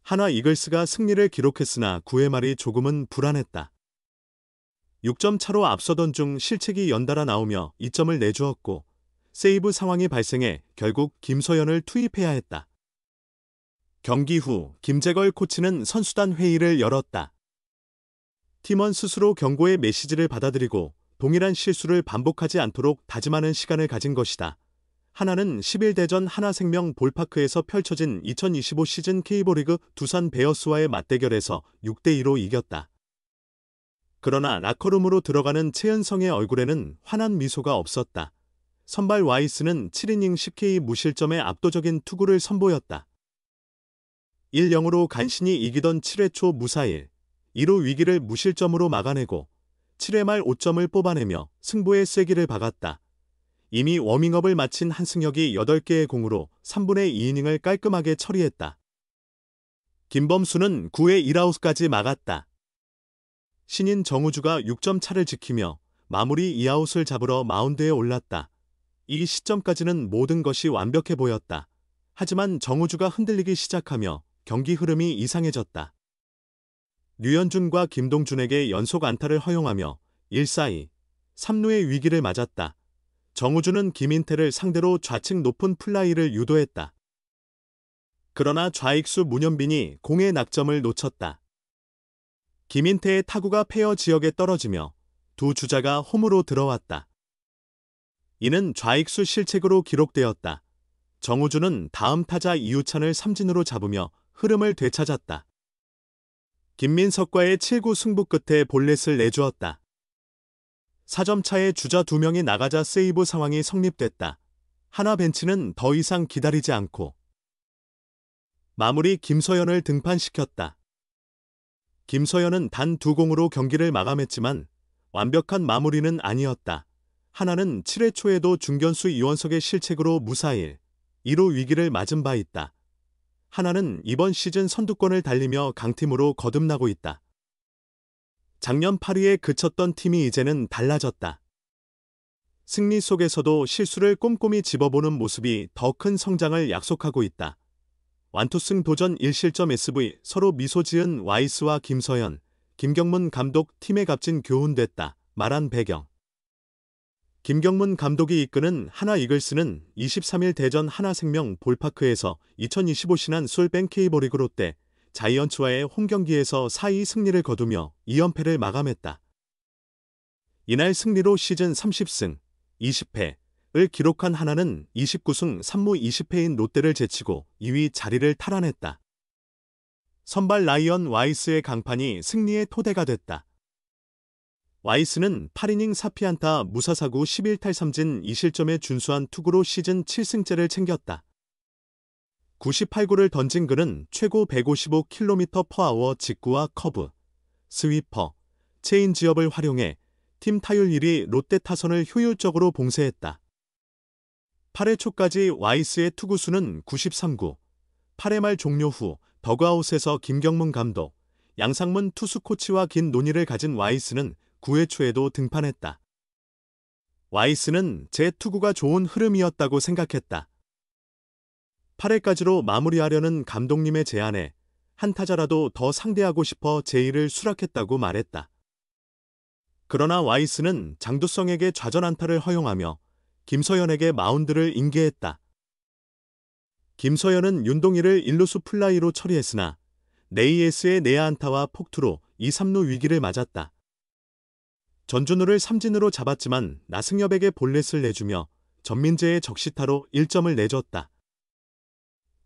하나 이글스가 승리를 기록했으나 9회 말이 조금은 불안했다. 6점 차로 앞서던 중 실책이 연달아 나오며 2점을 내주었고 세이브 상황이 발생해 결국 김서현을 투입해야 했다. 경기 후 김재걸 코치는 선수단 회의를 열었다. 팀원 스스로 경고의 메시지를 받아들이고 동일한 실수를 반복하지 않도록 다짐하는 시간을 가진 것이다. 하나는 10일대전 하나생명 볼파크에서 펼쳐진 2025 시즌 K리그 두산 베어스와의 맞대결에서 6대2로 이겼다. 그러나 라커룸으로 들어가는 최은성의 얼굴에는 환한 미소가 없었다. 선발 와이스는 7이닝 10K 무실점의 압도적인 투구를 선보였다. 1-0으로 간신히 이기던 7회 초 무사일, 2루 위기를 무실점으로 막아내고 7회 말 5점을 뽑아내며 승부의 쐐기를 박았다. 이미 워밍업을 마친 한승혁이 8개의 공으로 3분의 2이닝을 깔끔하게 처리했다. 김범수는 9회 1아웃까지 막았다. 신인 정우주가 6점 차를 지키며 마무리 2아웃을 잡으러 마운드에 올랐다. 이 시점까지는 모든 것이 완벽해 보였다. 하지만 정우주가 흔들리기 시작하며 경기 흐름이 이상해졌다. 류현준과 김동준에게 연속 안타를 허용하며 1-4-2, 3루의 위기를 맞았다. 정우주는 김인태를 상대로 좌측 높은 플라이를 유도했다. 그러나 좌익수 문현빈이 공의 낙점을 놓쳤다. 김인태의 타구가 페어 지역에 떨어지며 두 주자가 홈으로 들어왔다. 이는 좌익수 실책으로 기록되었다. 정우주는 다음 타자 이우찬을 삼진으로 잡으며 흐름을 되찾았다. 김민석과의 7구 승부 끝에 볼넷을 내주었다. 4점 차에 주자 2명이 나가자 세이브 상황이 성립됐다. 하나 벤치는 더 이상 기다리지 않고 마무리 김서현을 등판시켰다. 김서현은 단 2공으로 경기를 마감했지만 완벽한 마무리는 아니었다. 하나는 7회 초에도 중견수 이원석의 실책으로 무사일, 2루 위기를 맞은 바 있다. 하나는 이번 시즌 선두권을 달리며 강팀으로 거듭나고 있다. 작년 8위에 그쳤던 팀이 이제는 달라졌다. 승리 속에서도 실수를 꼼꼼히 집어보는 모습이 더 큰 성장을 약속하고 있다. 완투승 도전 1실점 SV 서로 미소 지은 와이스와 김서현, 김경문 감독 팀에 값진 교훈됐다. 말한 배경. 김경문 감독이 이끄는 하나 이글스는 23일 대전 하나생명 볼파크에서 2025 신한 솔뱅 K리그 롯데 자이언츠와의 홈경기에서 4-2 승리를 거두며 2연패를 마감했다. 이날 승리로 시즌 30승, 20패를 기록한 하나는 29승 3무 20패인 롯데를 제치고 2위 자리를 탈환했다. 선발 라이언 와이스의 강판이 승리의 토대가 됐다. 와이스는 8이닝 4피안타 무사사구 11탈삼진 2실점에 준수한 투구로 시즌 7승째를 챙겼다. 98구를 던진 그는 최고 155km/h 직구와 커브, 스위퍼, 체인지업을 활용해 팀 타율 1위 롯데 타선을 효율적으로 봉쇄했다. 8회 초까지 와이스의 투구수는 93구, 8회 말 종료 후 더그아웃에서 김경문 감독, 양상문 투수 코치와 긴 논의를 가진 와이스는 9회 초에도 등판했다. 와이스는 제 투구가 좋은 흐름이었다고 생각했다. 8회까지로 마무리하려는 감독님의 제안에 한 타자라도 더 상대하고 싶어 제의를 수락했다고 말했다. 그러나 와이스는 장두성에게 좌전 안타를 허용하며 김서현에게 마운드를 인계했다. 김서현은 윤동희를 1루수 플라이로 처리했으나 네이에스의 내야 안타와 폭투로 2, 3루 위기를 맞았다. 전준우를 삼진으로 잡았지만 나승엽에게 볼넷을 내주며 전민재의 적시타로 1점을 내줬다.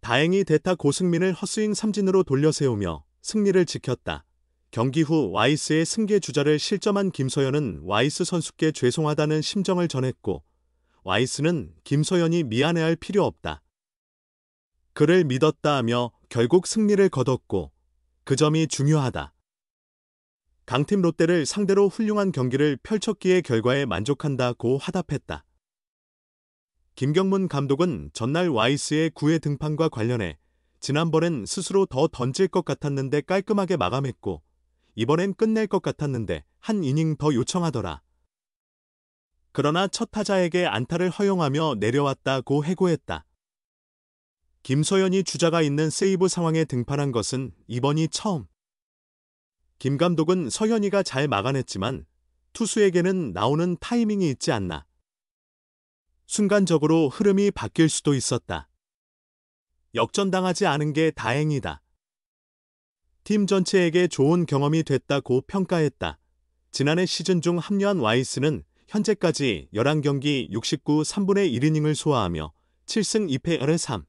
다행히 대타 고승민을 헛스윙 삼진으로 돌려세우며 승리를 지켰다. 경기 후 와이스의 승계 주자를 실점한 김서현은 와이스 선수께 죄송하다는 심정을 전했고 와이스는 김서현이 미안해할 필요 없다. 그를 믿었다 하며 결국 승리를 거뒀고 그 점이 중요하다. 강팀 롯데를 상대로 훌륭한 경기를 펼쳤기에 결과에 만족한다고 화답했다. 김경문 감독은 전날 와이스의 9회 등판과 관련해 지난번엔 스스로 더 던질 것 같았는데 깔끔하게 마감했고 이번엔 끝낼 것 같았는데 한 이닝 더 요청하더라. 그러나 첫 타자에게 안타를 허용하며 내려왔다고 해고했다. 김서연이 주자가 있는 세이브 상황에 등판한 것은 이번이 처음. 김 감독은 서현이가 잘 막아냈지만 투수에게는 나오는 타이밍이 있지 않나. 순간적으로 흐름이 바뀔 수도 있었다. 역전당하지 않은 게 다행이다. 팀 전체에게 좋은 경험이 됐다고 평가했다. 지난해 시즌 중 합류한 와이스는 현재까지 11경기 69 3분의 1이닝을 소화하며 7승 2패 1의 3.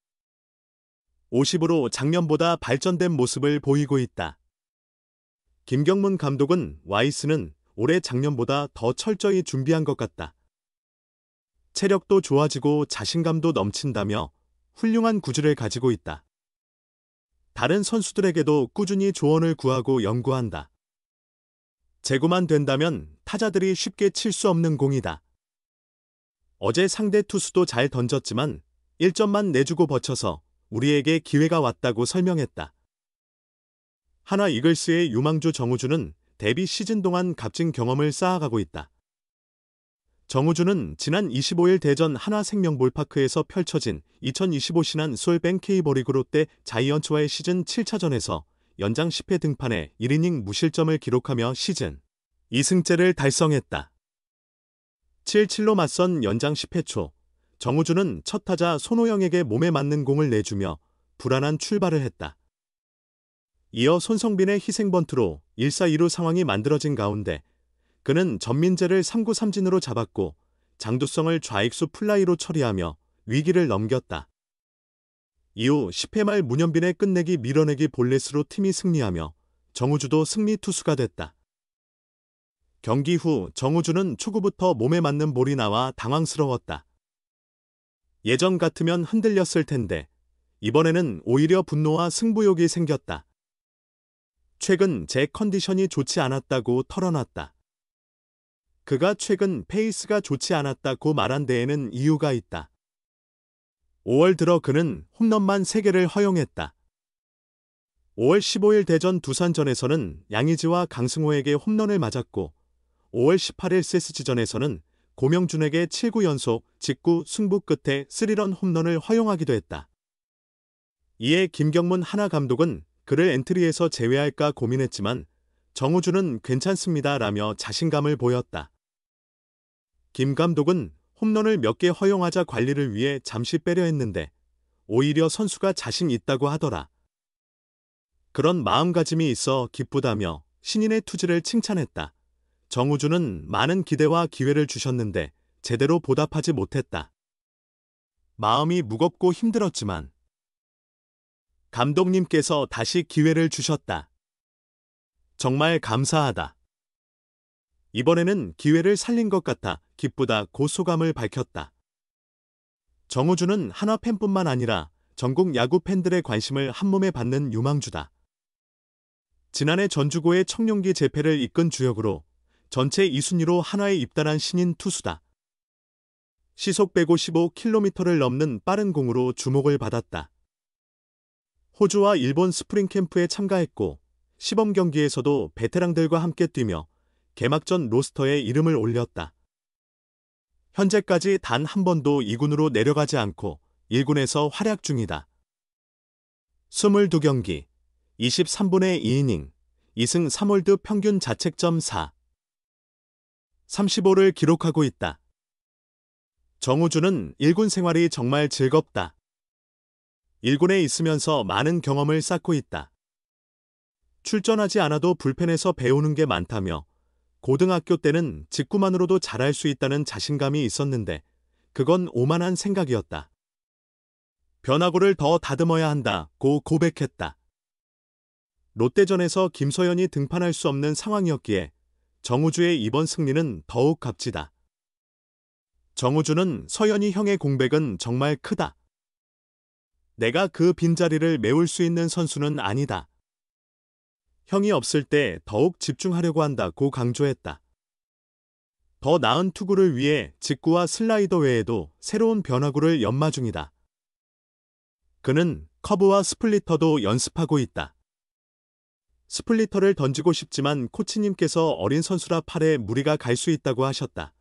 50으로 작년보다 발전된 모습을 보이고 있다. 김경문 감독은 와이스는 올해 작년보다 더 철저히 준비한 것 같다. 체력도 좋아지고 자신감도 넘친다며 훌륭한 구질을 가지고 있다. 다른 선수들에게도 꾸준히 조언을 구하고 연구한다. 제구만 된다면 타자들이 쉽게 칠 수 없는 공이다. 어제 상대 투수도 잘 던졌지만 1점만 내주고 버텨서 우리에게 기회가 왔다고 설명했다. 하나 이글스의 유망주 정우주는 데뷔 시즌 동안 값진 경험을 쌓아가고 있다. 정우주는 지난 25일 대전 하나생명볼파크에서 펼쳐진 2025 신한 솔뱅 K버리그 롯데 자이언츠와의 시즌 7차전에서 연장 10회 등판에 1이닝 무실점을 기록하며 시즌 2승째를 달성했다. 7-7로 맞선 연장 10회 초, 정우주는 첫 타자 손호영에게 몸에 맞는 공을 내주며 불안한 출발을 했다. 이어 손성빈의 희생번트로 1-4-2루 상황이 만들어진 가운데 그는 전민재를 3구 3진으로 잡았고 장두성을 좌익수 플라이로 처리하며 위기를 넘겼다. 이후 10회 말 문현빈의 끝내기 밀어내기 볼넷으로 팀이 승리하며 정우주도 승리 투수가 됐다. 경기 후 정우주는 초구부터 몸에 맞는 볼이 나와 당황스러웠다. 예전 같으면 흔들렸을 텐데 이번에는 오히려 분노와 승부욕이 생겼다. 최근 제 컨디션이 좋지 않았다고 털어놨다. 그가 최근 페이스가 좋지 않았다고 말한 데에는 이유가 있다. 5월 들어 그는 홈런만 3개를 허용했다. 5월 15일 대전 두산전에서는 양의지와 강승호에게 홈런을 맞았고 5월 18일 CSG전에서는 고명준에게 7구 연속 직구 승부 끝에 3런 홈런을 허용하기도 했다. 이에 김경문 하나 감독은 그를 엔트리에서 제외할까 고민했지만 정우주는 괜찮습니다라며 자신감을 보였다. 김 감독은 홈런을 몇 개 허용하자 관리를 위해 잠시 빼려 했는데 오히려 선수가 자신 있다고 하더라. 그런 마음가짐이 있어 기쁘다며 신인의 투지를 칭찬했다. 정우주는 많은 기대와 기회를 주셨는데 제대로 보답하지 못했다. 마음이 무겁고 힘들었지만 감독님께서 다시 기회를 주셨다. 정말 감사하다. 이번에는 기회를 살린 것 같아 기쁘다고 소감을 밝혔다. 정우주는 한화 팬뿐만 아니라 전국 야구 팬들의 관심을 한몸에 받는 유망주다. 지난해 전주고의 청룡기 재패를 이끈 주역으로 전체 2순위로 한화에 입단한 신인 투수다. 시속 155km를 넘는 빠른 공으로 주목을 받았다. 호주와 일본 스프링 캠프에 참가했고 시범 경기에서도 베테랑들과 함께 뛰며 개막전 로스터에 이름을 올렸다. 현재까지 단 한 번도 2군으로 내려가지 않고 1군에서 활약 중이다. 22경기, 23분의 2이닝, 2승 3홀드 평균 자책점 4. 35를 기록하고 있다. 정우주는 1군 생활이 정말 즐겁다. 1군에 있으면서 많은 경험을 쌓고 있다. 출전하지 않아도 불펜에서 배우는 게 많다며 고등학교 때는 직구만으로도 잘할 수 있다는 자신감이 있었는데 그건 오만한 생각이었다. 변화구를 더 다듬어야 한다고 고백했다. 롯데전에서 김서연이 등판할 수 없는 상황이었기에 정우주의 이번 승리는 더욱 값지다. 정우주는 서연이 형의 공백은 정말 크다. 내가 그 빈자리를 메울 수 있는 선수는 아니다. 형이 없을 때 더욱 집중하려고 한다고 강조했다. 더 나은 투구를 위해 직구와 슬라이더 외에도 새로운 변화구를 연마 중이다. 그는 커브와 스플리터도 연습하고 있다. 스플리터를 던지고 싶지만 코치님께서 어린 선수라 팔에 무리가 갈 수 있다고 하셨다.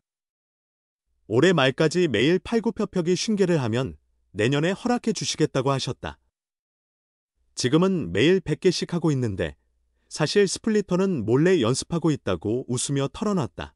올해 말까지 매일 팔굽혀펴기 50개를 하면 내년에 허락해 주시겠다고 하셨다. 지금은 매일 100개씩 하고 있는데 사실 스플리터는 몰래 연습하고 있다고 웃으며 털어놨다.